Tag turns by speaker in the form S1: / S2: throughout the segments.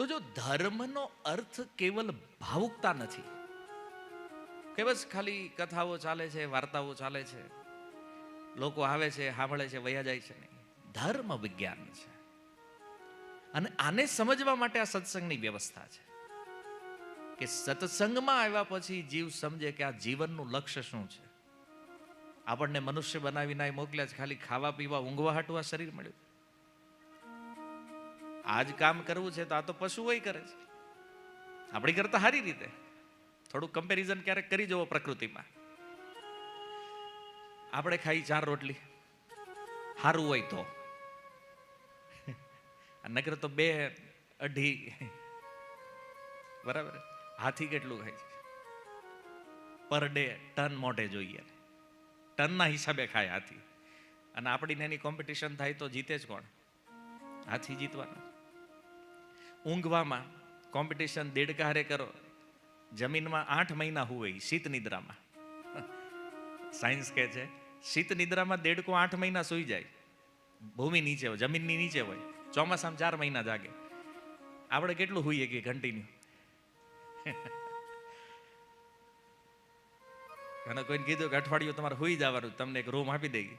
S1: તો જો ધર્મનો અર્થ કેવલ ભાવુકતા નથી કે બસ ખાલી કથાઓ ચાલે છે, વાર્તાઓ ચાલે છે, લોકો આવે છે, સાંભળે છે, વયા જાય છે, નહીં. ધર્મ વિજ્ઞાન છે. અને આને સમજવા માટે આ સત્સંગની વ્યવસ્થા છે કે સત્સંગમાં આવ્યા પછી જીવ સમજે કે આ જીવનનું લક્ષ્ય શું છે. આપણને મનુષ્ય બનાવીને મોકલ્યા છે ખાલી ખાવા પીવા ઊંઘવા હાટું આ શરીર મળ્યું. આજ કામ કરવું છે તો આ તો પશુઓ કરે છે, આપણી કરતા સારી રીતે. થોડું કમ્પેરિઝન ક્યારેક કરી જવો પ્રકૃતિમાં. આપણે ખાઈ 4 રોટલી સારું હોય તો, નકર તો 2 અઢી, બરાબર. હાથી કેટલું ખાય છે પર ડે? ટન મોઢે જોઈએ, ટનના હિસાબે ખાય હાથી. અને આપણી એની કોમ્પિટિશન થાય તો જીતે જ કોણ? હાથી જીતવાના. ઊંઘવામાં કોમ્પિટિશન દેડકારે કરો. જમીનમાં 8 મહિના હોય શીત નિદ્રામાં. સાયન્સ કહે છે શીત નિદ્રામાં દેડકો 8 મહિના સૂઈ જાય, ભૂમિ નીચે હોય, જમીનની નીચે હોય. ચોમાસામાં 4 મહિના જાગે. આપણે કેટલું હોઈએ કે કન્ટિન્યુ? અને કોઈને કીધું કે અઠવાડિયું તમારે હોઈ જવાનું, તમને એક રૂમ આપી દઈ,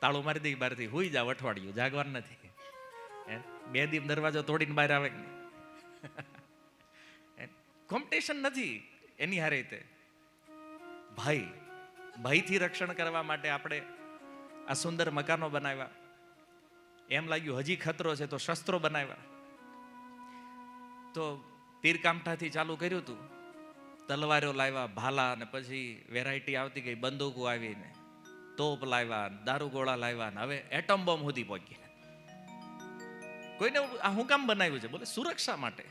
S1: તાળું મારી દઈ, બહારથી હોઈ જાવ અઠવાડિયું, જાગવાનું નથી. 2 દિવસ દરવાજો તોડીને બહાર આવે. કોમ્પિટિશન નથી એની હારે. ભયથી રક્ષણ કરવા માટે આપણે આ સુંદર મકાનો બનાવ્યા. એમ લાગ્યું હજી ખતરો છે તો શસ્ત્રો બનાવ્યા. તો તીરકામઠાથી ચાલુ કર્યું હતું, તલવારો લાવ્યા, ભાલા, અને પછી વેરાયટી આવતી ગઈ, બંદૂકો આવીને, તોપ લાવ્યા, દારૂગોળા લાવ્યા, હવે એટમ બોમ્બ સુધી પહોંચી. કોઈને આ હું કામ બનાવ્યું છે? બોલે સુરક્ષા માટે.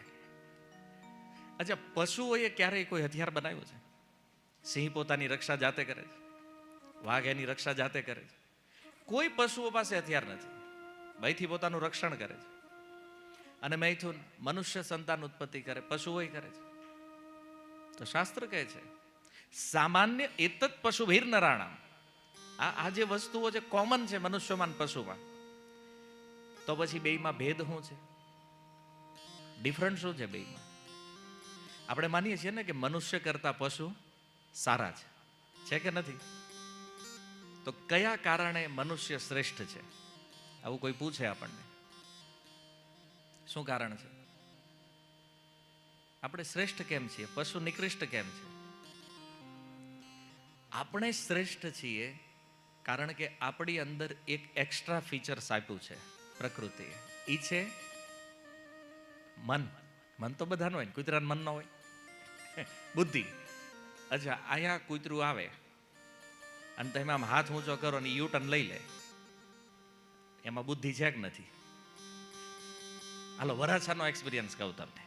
S1: અચ્છા, પશુઓએ ક્યારેય કોઈ હથિયાર બનાવ્યું છે? સિંહ પોતાની રક્ષા જાતે કરે છે, વાઘ એની રક્ષા જાતે કરે છે. કોઈ પશુઓ પાસે હથિયાર નથી, ભયથી પોતાનું રક્ષણ કરે છે. અને મૈથુન મનુષ્ય સંતાન ઉત્પત્તિ કરે, પશુઓ કરે છે. તો શાસ્ત્ર કહે છે સામાન્ય એતત પશુભીર નરાણામ. આ જે વસ્તુઓ જે કોમન છે મનુષ્યમાં પશુમાં, તો પછી બેયમાં ભેદ શું છે? ડિફરન્ટ શું છે બેયમાં? આપણે માનીએ છીએ ને કે મનુષ્ય કરતા પશુ સારા છે કે નથી? તો કયા કારણે મનુષ્ય શ્રેષ્ઠ છે? આવું કોઈ પૂછે આપણને, શું કારણ છે? આપણે શ્રેષ્ઠ કેમ છીએ? પશુ નિકૃષ્ટ કેમ છે? આપણે શ્રેષ્ઠ છીએ કારણ કે આપણી અંદર એક એક્સ્ટ્રા ફીચર્સ આપ્યું છે પ્રકૃતિએ. એ છે મન. મન તો બધાનું હોય, કૂતરાનું મન ન હોય. બુદ્ધિ. અચ્છા, અહીંયા કૂતરું આવે અને તમે આમ હાથ ઊંચો કરો ને યુટર્ન લઈ લે, એમાં બુદ્ધિ છે કે નથી? હાલો વરાછાનો એક્સપિરિયન્સ કહું તમને.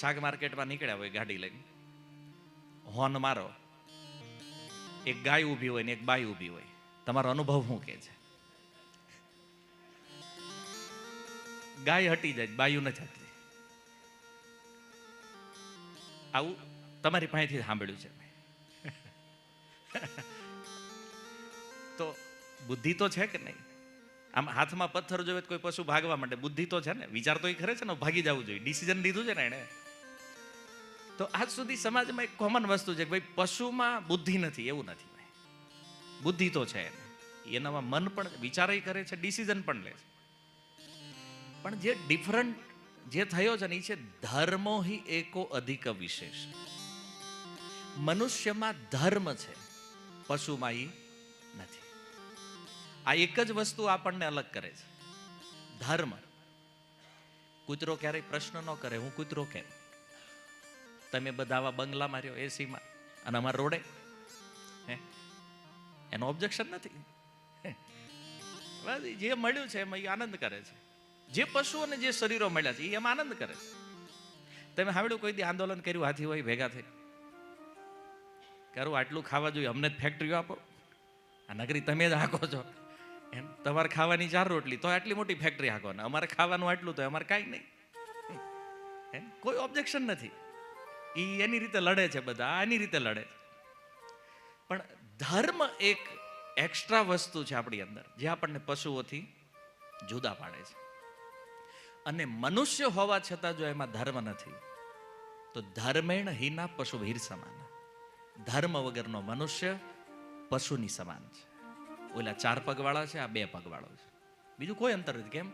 S1: શાક માર્કેટમાં નીકળ્યા હોય ગાડી લઈને, હોર્ન મારો, એક ગાય ઊભી હોય ને એક બાઈ ઊભી હોય, તમારો અનુભવ શું કહે છે? ગાય હટી જાય, બાયું નથી હટતી. આવું તમારી પાસેથી સાંભળ્યું છે. તો બુદ્ધિ તો છે કે નહીં? આમ હાથમાં પથ્થર જોવે કોઈ પશુ ભાગવા માંડે, બુદ્ધિ તો છે ને, વિચાર તો એ ખરે છે ને, ભાગી જવું જોઈએ, ડિસિઝન લીધું છે ને એને. તો આજ સુધી સમાજમાં એક કોમન વસ્તુ છે કે ભાઈ પશુમાં બુદ્ધિ નથી, એવું નથી ભાઈ. બુદ્ધિ તો છે એને, એનામાં મન પણ વિચાર કરે છે, ડિસિઝન પણ લે છે. પણ જે ડિફરન્ટ જે થયો છે ને એ છે ધર્મો હિ એકો અધિક વિશેષ. મનુષ્યમાં ધર્મ છે, પશુમાં એ નથી. આ એક જ વસ્તુ આપણને અલગ કરે છે, ધર્મ. કૂતરો ક્યારેય પ્રશ્ન ન કરે હું કૂતરો કેમ? તમે બધા આવા બંગલા માર્યો એસીમાં અને અમારા રોડે, એનો ઓબ્જેક્શન નથી. જે મળ્યું છે એમાં એ આનંદ કરે છે. જે પશુઓને જે શરીરો મળ્યા છે એ એમાં આનંદ કરે છે. તમે સાંભળ્યું કોઈ દી આંદોલન કર્યું હાથી હોય ભેગા થઈ? કરું આટલું ખાવા જોઈએ, અમને જ ફેક્ટરીઓ આપો, આ નગરી તમે જ હાંકો છો. એમ તમારે ખાવાની 4 રોટલી તો આટલી મોટી ફેક્ટરી હાંકો, ને અમારે ખાવાનું આટલું તો અમારે કાંઈ નહીં. એમ કોઈ ઓબ્જેક્શન નથી. એ એની રીતે લડે છે, બધા એની રીતે લડે છે. પણ ધર્મ એક એક્સ્ટ્રા વસ્તુ છે આપણી અંદર, જે આપણને પશુઓથી જુદા પાડે છે. અને મનુષ્ય હોવા છતાં જો એમાં ધર્મ નથી તો ધર્મેણ હીના પશુ ભીર સમાન. ધર્મ વગરનો મનુષ્ય પશુની સમાન છે. ઓલા 4 પગવાળા છે, આ 2 પગવાળો છે, બીજું કોઈ અંતર નથી. કેમ?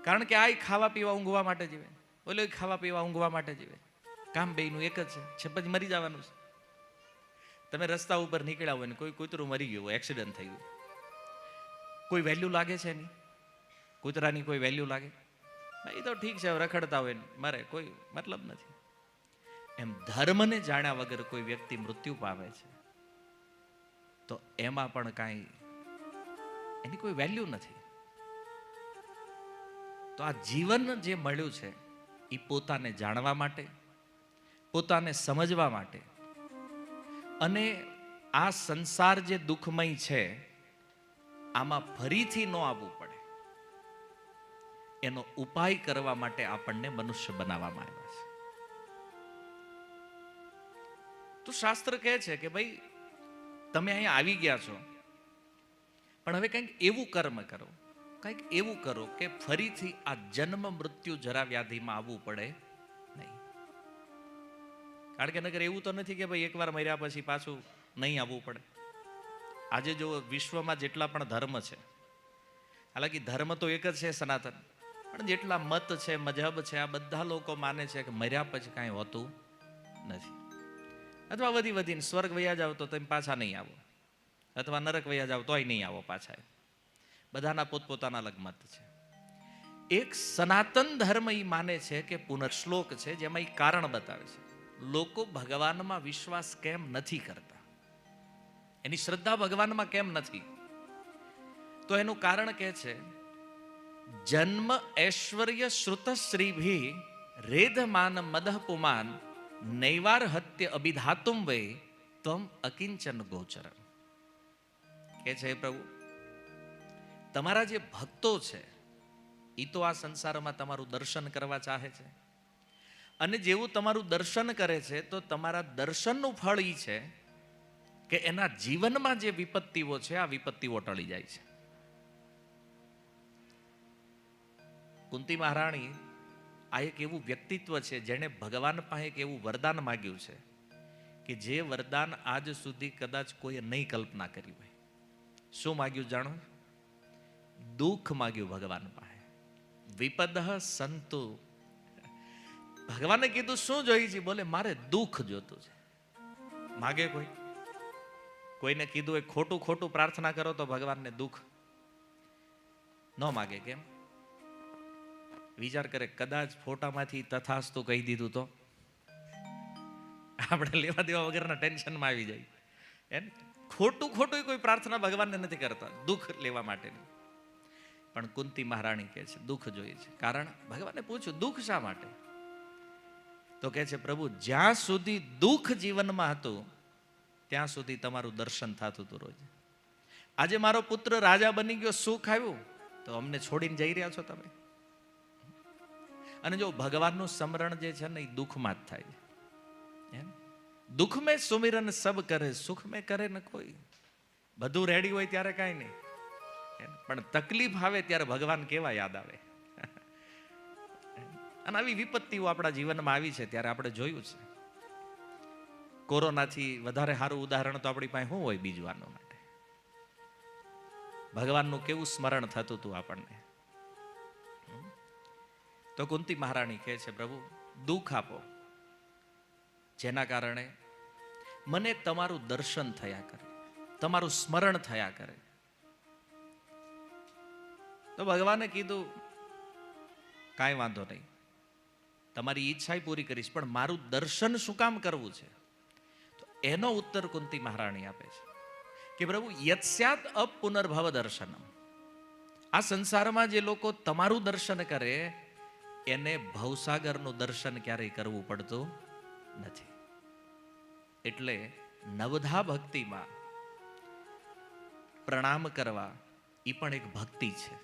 S1: કારણ કે આ ખાવા પીવા ઊંઘવા માટે જીવે, ઓલો ખાવા પીવા ઊંઘવા માટે જીવે. કામ બેયનું એક જ છે, પછી મરી જવાનું છે. તમે રસ્તા ઉપર નીકળ્યા હોય ને કોઈ કૂતરું મરી ગયું હોય, એક્સિડન્ટ થઈ ગયું, કોઈ વેલ્યુ લાગે છે એની? કૂતરાની કોઈ વેલ્યુ લાગે? એ તો ઠીક છે, રખડતા હોય ને મરે, કોઈ મતલબ નથી. એમ ધર્મને જાણ્યા વગર કોઈ વ્યક્તિ મૃત્યુ પામે છે તો એમાં પણ કાંઈ એની કોઈ વેલ્યુ નથી. તો આ જીવન જે મળ્યું છે એ પોતાને જાણવા માટે, પોતાને સમજવા માટે, અને આ સંસાર જે દુઃખમય છે આમાં ફરીથી ન આવવું પડે એનો ઉપાય કરવા માટે આપણને મનુષ્ય બનાવવામાં આવ્યા છે. તો શાસ્ત્ર કહે છે કે ભાઈ તમે અહીંયા આવી ગયા છો, પણ હવે કંઈક એવું કર્મ કરો, કંઈક એવું કરો કે ફરીથી આ જન્મ મૃત્યુ જરા વ્યાધિમાં આવવું પડે નહીં. કારણ કે નગર એવું તો નથી કે ભાઈ એકવાર મર્યા પછી પાછું નહીં આવવું પડે. આજે જો વિશ્વમાં જેટલા પણ ધર્મ છે, હાલાકી ધર્મ તો એક જ છે સનાતન, પણ જેટલા મત છે, મજહબ છે, આ બધા લોકો માને છે કે મર્યા પછી કાંઈ હોતું નથી. અથવા વધીને સ્વર્ગ વયા જાવ તો તમે પાછા નહીં આવો, અથવા નરક વયા જાવ તોય નહીં આવો પાછા. બધાના પોતપોતાના અલગ મત છે. એક સનાતન ધર્મ એ માને છે કે પુનર્શ્લોક છે જેમાં એ કારણ બતાવે છે લોકો ભગવાનમાં વિશ્વાસ કેમ નથી કરતા, એની શ્રદ્ધા ભગવાનમાં કેમ નથી. તો એનું કારણ કે છે જન્મ ઐશ્વર્ય શ્રુત શ્રીભી રેધમાન મદહ પુમાન નૈવાર હત્ય અભિધાતુમ વે તમ અકિંચન ગોચર. કે છે પ્રભુ તમારા જે ભક્તો છે એ તો આ સંસારમાં તમારું દર્શન કરવા ચાહે છે, અને જેવું તમારું દર્શન કરે છે તો તમારા દર્શનનું ફળ એ છે કે એના જીવનમાં જે વિપત્તિઓ છે આ વિપત્તિઓ ટળી જાય છે. કુંતી મહારાણી આ એક એવું વ્યક્તિત્વ છે જેણે ભગવાન પાસે એક એવું વરદાન માગ્યું છે કે જે વરદાન આજ સુધી કદાચ કોઈએ નહીં કલ્પના કરી હોય. શું માગ્યું જાણો? દુઃખ માગ્યું ભગવાન પાસે. વિપદઃ સંતુ. ભગવાને કીધું શું જોઈએ છે? બોલે મારે દુઃખ જોતું છે. માગે કોઈને કીધું હોય ખોટું પ્રાર્થના કરો તો ભગવાનને દુઃખ ન માગે. કેમ? વિચાર કરે કદાચ ફોટામાંથી તથાસ્તુ કહી દીધું તો આપણે લેવા દેવા વગરના ટેન્શનમાં આવી જાય. એમ ખોટું કોઈ પ્રાર્થના ભગવાનને નથી કરતા દુઃખ લેવા માટેની. પણ કુંતી મહારાણી કહે છે દુઃખ જોઈએ છે. કારણ ભગવાને પૂછ્યું દુઃખ શા માટે? તો કહે છે પ્રભુ જ્યાં સુધી દુઃખ જીવનમાં હતું ત્યાં સુધી તમારું દર્શન થતું હતું રોજ. આજે મારો પુત્ર રાજા બની ગયો, સુખ આવ્યું તો અમને છોડીને જઈ રહ્યા છો તમે. અને જો ભગવાનનું સ્મરણ જે છે ને એ દુઃખમાં જ થાય છે. દુઃખ મેં સુમિરન સબ કરે, સુખ મેં કરે ને કોઈ. બધું રેડી હોય ત્યારે કાંઈ નહીં, પણ તકલીફ આવે ત્યારે ભગવાન કેવા યાદ આવે. અને આવી વિપત્તિઓ આપણા જીવનમાં આવી છે ત્યારે આપણે જોયું છે. કોરોનાથી વધારે સારું ઉદાહરણ તો આપણી પાસે શું હોય બીજું આના માટે? ભગવાનનું કેવું સ્મરણ થતું હતું આપણને. તો કુંતી મહારાણી કહે છે પ્રભુ દુઃખ આપો જેના કારણે મને તમારું દર્શન થયા કરે, તમારું સ્મરણ થયા કરે. તો ભગવાને કીધું કાંઈ વાંધો નહીં, તમારી ઈચ્છા પૂરી કરીશ, પણ મારું દર્શન શું કામ કરવું છે? તો એનો ઉત્તર કુંતી મહારાણી આપે છે કે પ્રભુ યત્સ્યાત અપુનર્ભવ દર્શનમ. આ સંસારમાં જે લોકો તમારું દર્શન કરે એને ભવસાગરનું દર્શન ક્યારેય કરવું પડતું નથી. એટલે નવધા ભક્તિમાં પ્રણામ કરવા એ પણ એક ભક્તિ છે.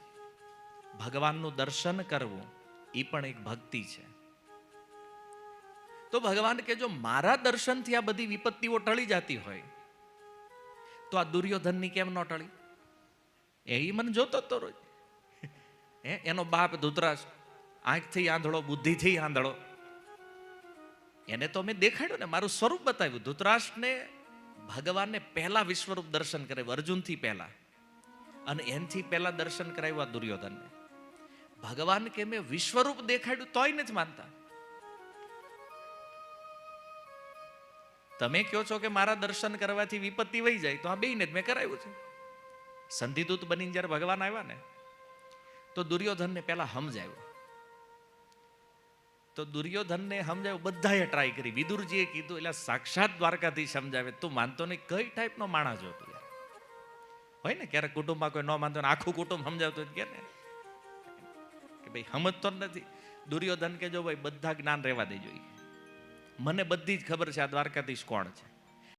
S1: ભગવાનનું દર્શન કરવું એ પણ એક ભક્તિ છે. તો ભગવાન કે જો મારા દર્શનથી આ બધી વિપત્તિઓ ટળી જતી હોય તો આ દુર્યોધનની કેમ ન ટળી? એ મને જોતો તો રોજ. એનો બાપ ધૃતરાષ્ટ્ર આંખથી આંધળો, બુદ્ધિથી આંધળો, એને તો મેં દેખાડ્યું ને, મારું સ્વરૂપ બતાવ્યું. ધૃતરાષ્ટ્રને ભગવાનને પહેલા વિશ્વરૂપ દર્શન કરાવ્યું, અર્જુનથી પહેલા, અને એનથી પહેલા દર્શન કરાવ્યું દુર્યોધનને. ભગવાન કે મેં વિશ્વરૂપ દેખાડ્યું તોય નથી માનતા. તમે કહો છો કે મારા દર્શન કરવાથી વિપત્તિ વહી જાય, તો આ બેયને જ મેં કરાવ્યું છે. સંધિદૂત બનીને જ્યારે ભગવાન આવ્યા ને, તો દુર્યોધનને પહેલા સમજાવ્યો. તો દુર્યોધનને સમજાવ્યું, બધાએ ટ્રાય કરી, વિદુરજીએ કીધું, એટલે સાક્ષાત દ્વારકાથી સમજાવે. તું માનતો નહીં, કઈ ટાઈપનો માણસ હતો યાર. હોય ને ક્યારેક કુટુંબમાં કોઈ ન માનતો ને આખું કુટુંબ સમજાવતું કે ને કે ભાઈ સમજતો નથી. દુર્યોધન કે જો ભાઈ બધા જ્ઞાન રહેવા દેજો, મને બધી જ ખબર છે આ દ્વારકાધીશ કોણ છે.